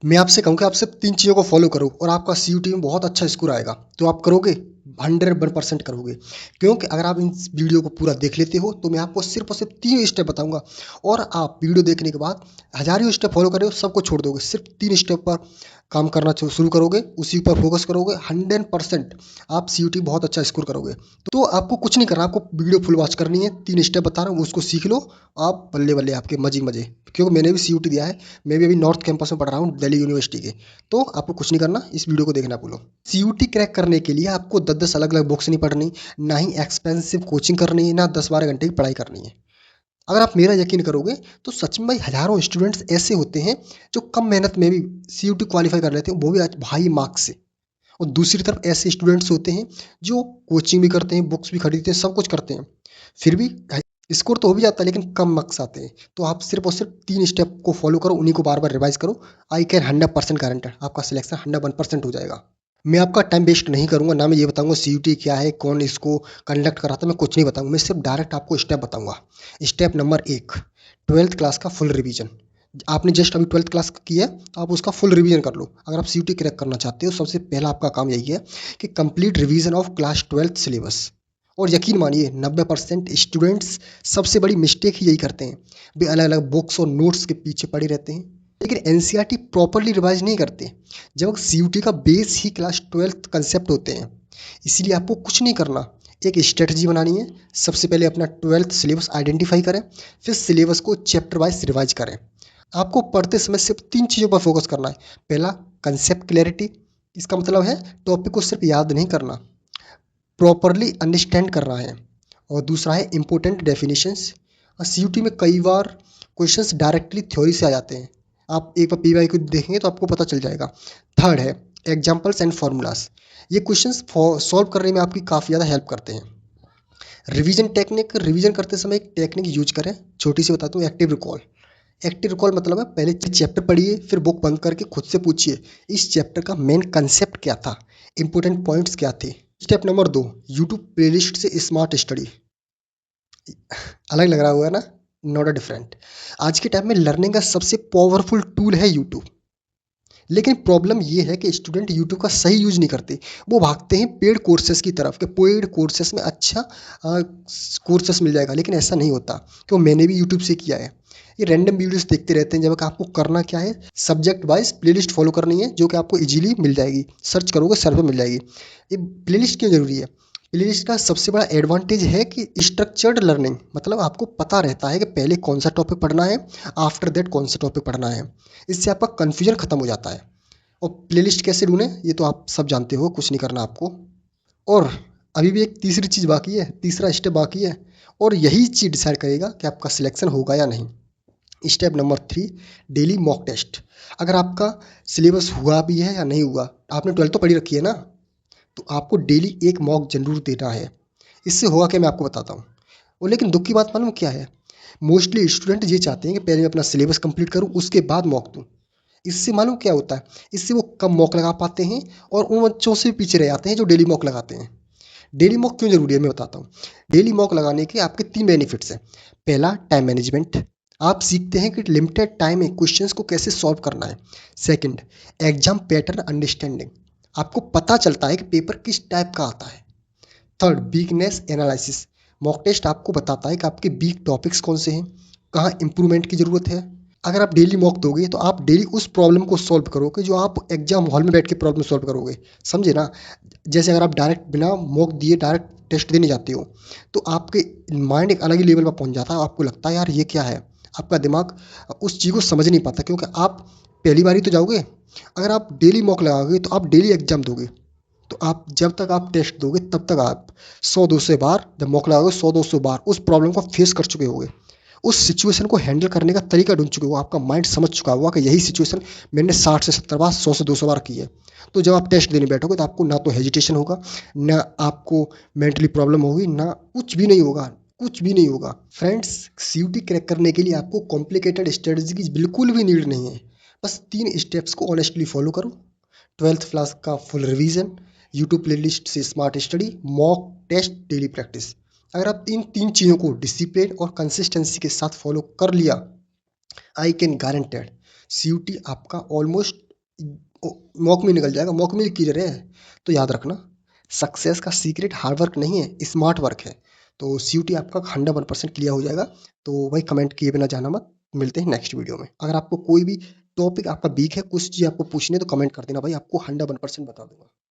मैं आपसे कहूँ कि आप सिर्फ 3 चीज़ों को फ़ॉलो करो और आपका सीयूटी में बहुत अच्छा स्कोर आएगा। तो आप करोगे? 101% करोगे। क्योंकि अगर आप इन वीडियो को पूरा देख लेते हो तो मैं आपको सिर्फ और सिर्फ 3 स्टेप बताऊँगा और आप वीडियो देखने के बाद हज़ारों स्टेप फ़ॉलो कर रहे हो, सबको छोड़ दोगे। सिर्फ 3 स्टेप पर काम करना शुरू करोगे, उसी पर फोकस करोगे, 100% आप सीयूटी बहुत अच्छा स्कोर करोगे। तो आपको कुछ नहीं करना, आपको वीडियो फुल वॉच करनी है। 3 स्टेप बता रहा हूँ, उसको सीख लो। आप बल्ले-बल्ले आपके मज़े ही मज़े। क्योंकि मैंने भी सीयूटी दिया है। मैं भी अभी नॉर्थ कैंपस में पढ़ रहा हूँ दिल्ली यूनिवर्सिटी के। तो आपको कुछ नहीं करना, इस वीडियो को देखना भूलो। सीयूटी क्रैक करने के लिए आपको 10-10 अलग-अलग बुक्स नहीं पढ़नी, ना ही एक्सपेंसिव कोचिंग करनी है, ना 10-12 घंटे की पढ़ाई करनी है। अगर आप मेरा यकीन करोगे तो सच में भाई हज़ारों स्टूडेंट्स ऐसे होते हैं जो कम मेहनत में भी सीयूटी क्वालीफाई कर लेते हैं, वो भी आज हाई मार्क्स से। और दूसरी तरफ ऐसे स्टूडेंट्स होते हैं जो कोचिंग भी करते हैं, बुक्स भी खरीदते हैं, सब कुछ करते हैं, फिर भी स्कोर तो हो भी जाता है लेकिन कम मार्क्स आते हैं। तो आप सिर्फ और सिर्फ 3 स्टेप को फॉलो करो, उन्हीं को बार-बार रिवाइज़ करो। आई कैन 100% गारंटेड आपका सिलेक्शन 101% हो जाएगा। मैं आपका टाइम वेस्ट नहीं करूँगा, ना मैं ये बताऊँगा सीयूटी क्या है, कौन इसको कंडक्ट कराता है, मैं कुछ नहीं बताऊँगा। मैं सिर्फ डायरेक्ट आपको स्टेप बताऊँगा। स्टेप नंबर 1, 12th क्लास का फुल रिवीजन। आपने जस्ट अभी 12th क्लास किया है, आप उसका फुल रिवीजन कर लो। अगर आप सीयूटी क्रैक करना चाहते हो, सबसे पहला आपका काम यही है कि complete revision of class 12th syllabus. और यकीन मानिए 90% स्टूडेंट्स सबसे बड़ी मिस्टेक ही यही करते हैं। वे अलग-अलग बुक्स और नोट्स के पीछे पड़े रहते हैं, लेकिन एनसीईआरटी प्रॉपर्ली रिवाइज नहीं करते। जब सीयूटी का बेस ही क्लास 12th कंसेप्ट होते हैं, इसलिए आपको कुछ नहीं करना, एक स्ट्रेटजी बनानी है। सबसे पहले अपना 12th सिलेबस आइडेंटिफाई करें, फिर सिलेबस को चैप्टर वाइज रिवाइज करें। आपको पढ़ते समय सिर्फ 3 चीज़ों पर फोकस करना है। पहला, कंसेप्ट क्लैरिटी। इसका मतलब है टॉपिक को सिर्फ याद नहीं करना, प्रॉपरली अंडरस्टैंड करना है। और दूसरा है इम्पोर्टेंट डेफिनेशंस। सीयूटी में कई बार क्वेश्चंस डायरेक्टली थ्योरी से आ जाते हैं, आप एक बार पीवाई को देखेंगे तो आपको पता चल जाएगा। थर्ड है एग्जाम्पल्स एंड फार्मूलाज। ये क्वेश्चंस सॉल्व करने में आपकी काफ़ी ज़्यादा हेल्प करते हैं। रिवीजन टेक्निक, रिवीजन करते समय एक टेक्निक यूज करें, छोटी सी बताता हूँ, एक्टिव रिकॉल। एक्टिव रिकॉल मतलब है पहले चैप्टर पढ़िए, फिर बुक बंद करके खुद से पूछिए इस चैप्टर का मेन कंसेप्ट क्या था, इंपॉर्टेंट पॉइंट्स क्या थे। स्टेप नंबर 2, यूट्यूब प्लेलिस्ट से स्मार्ट स्टडी। अलग लग रहा होगा ना? Not a different. आज के टाइम में लर्निंग का सबसे पावरफुल टूल है यूट्यूब। लेकिन प्रॉब्लम ये है कि स्टूडेंट यूट्यूब का सही यूज नहीं करते। वो भागते हैं पेड कोर्सेज की तरफ कि पेड कोर्सेज में अच्छा कोर्सेज मिल जाएगा, लेकिन ऐसा नहीं होता। क्यों? मैंने भी यूट्यूब से किया है। ये रैंडम वीडियोस देखते रहते हैं, जब आपको करना क्या है, सब्जेक्ट वाइज प्लेलिस्ट फॉलो करनी है जो कि आपको इजीली मिल जाएगी। सर्च करोगे सर्च में मिल जाएगी। ये प्लेलिस्ट क्यों जरूरी है? प्लेलिस्ट का सबसे बड़ा एडवांटेज है कि स्ट्रक्चर्ड लर्निंग, मतलब आपको पता रहता है कि पहले कौन सा टॉपिक पढ़ना है, आफ्टर दैट कौन सा टॉपिक पढ़ना है। इससे आपका कन्फ्यूजन खत्म हो जाता है। और प्लेलिस्ट कैसे ढूंढें ये तो आप सब जानते हो, कुछ नहीं करना आपको। और अभी भी एक तीसरी चीज़ बाकी है, तीसरा स्टेप बाकी है, और यही चीज़ डिसाइड करेगा कि आपका सिलेक्शन होगा या नहीं। Step number 3, daily mock test. अगर आपका सिलेबस हुआ भी है या नहीं हुआ, आपने 12th तो पढ़ी रखी है ना, तो आपको डेली एक मॉक जरूर देना है। इससे होगा क्या, मैं आपको बताता हूँ। और लेकिन दुख की बात मालूम क्या है, मोस्टली स्टूडेंट ये चाहते हैं कि पहले मैं अपना सिलेबस कंप्लीट करूँ, उसके बाद मॉक दूँ। इससे मालूम क्या होता है, इससे वो कम मॉक लगा पाते हैं और उन बच्चों से भी पीछे रह जाते हैं जो डेली मॉक लगाते हैं। डेली मॉक क्यों जरूरी है मैं बताता हूँ। डेली मॉक लगाने के आपके 3 बेनिफिट्स हैं। पहला, टाइम मैनेजमेंट। आप सीखते हैं कि लिमिटेड टाइम में क्वेश्चंस को कैसे सॉल्व करना है। Second, exam pattern understanding. आपको पता चलता है कि पेपर किस टाइप का आता है। Third, weakness analysis. Mock test आपको बताता है कि आपके वीक टॉपिक्स कौन से हैं, कहाँ इंप्रूवमेंट की ज़रूरत है। अगर आप डेली मॉक दोगे तो आप डेली उस प्रॉब्लम को सॉल्व करोगे जो आप एग्जाम हॉल में बैठ के प्रॉब्लम सॉल्व करोगे। समझे ना? जैसे अगर आप डायरेक्ट बिना मॉक दिए डायरेक्ट टेस्ट देने जाते हो तो आपके माइंड एक अलग ही लेवल पर पहुंच जाता है, आपको लगता है यार ये क्या है। आपका दिमाग उस चीज़ को समझ नहीं पाता, क्योंकि आप पहली बार ही तो जाओगे। अगर आप डेली मॉक लगाओगे तो आप डेली एग्जाम दोगे, तो आप जब तक आप टेस्ट दोगे तब तक आप 100-200 बार, जब मौका लगाओगे 100-200 बार उस प्रॉब्लम को फेस कर चुके होगे। उस सिचुएशन को हैंडल करने का तरीका ढूंढ चुके हो, आपका माइंड समझ चुका होगा कि यही सिचुएशन मैंने 60 से 70 बार, 100 से 200 बार की है। तो जब आप टेस्ट देने बैठोगे तो आपको ना तो हेजिटेशन होगा, ना आपको मेंटली प्रॉब्लम होगी, ना कुछ भी नहीं होगा, कुछ भी नहीं होगा। फ्रेंड्स, सीयूटी क्रैक करने के लिए आपको कॉम्प्लिकेटेड स्ट्रेटजी की बिल्कुल भी नीड नहीं है। बस 3 स्टेप्स को ऑनेस्टली फॉलो करो। 12th क्लास का फुल रिवीजन, यूट्यूब प्लेलिस्ट से smart study, mock test, daily practice. अगर आप इन 3 चीज़ों को डिसिप्लिन और कंसिस्टेंसी के साथ फॉलो कर लिया, आई कैन गारंटेड सीयूटी आपका ऑलमोस्ट मॉक में निकल जाएगा, मॉक में क्लियर है। तो याद रखना, सक्सेस का सीक्रेट हार्ड वर्क नहीं है, स्मार्ट वर्क है। तो सीयूटी आपका 100% क्लियर हो जाएगा। तो भाई कमेंट किए बिना जाना मत। मिलते हैं नेक्स्ट वीडियो में। अगर आपको कोई भी टॉपिक आपका वीक है, कुछ चीज़ आपको पूछनी है तो कमेंट कर देना भाई, आपको 100% बता दूंगा।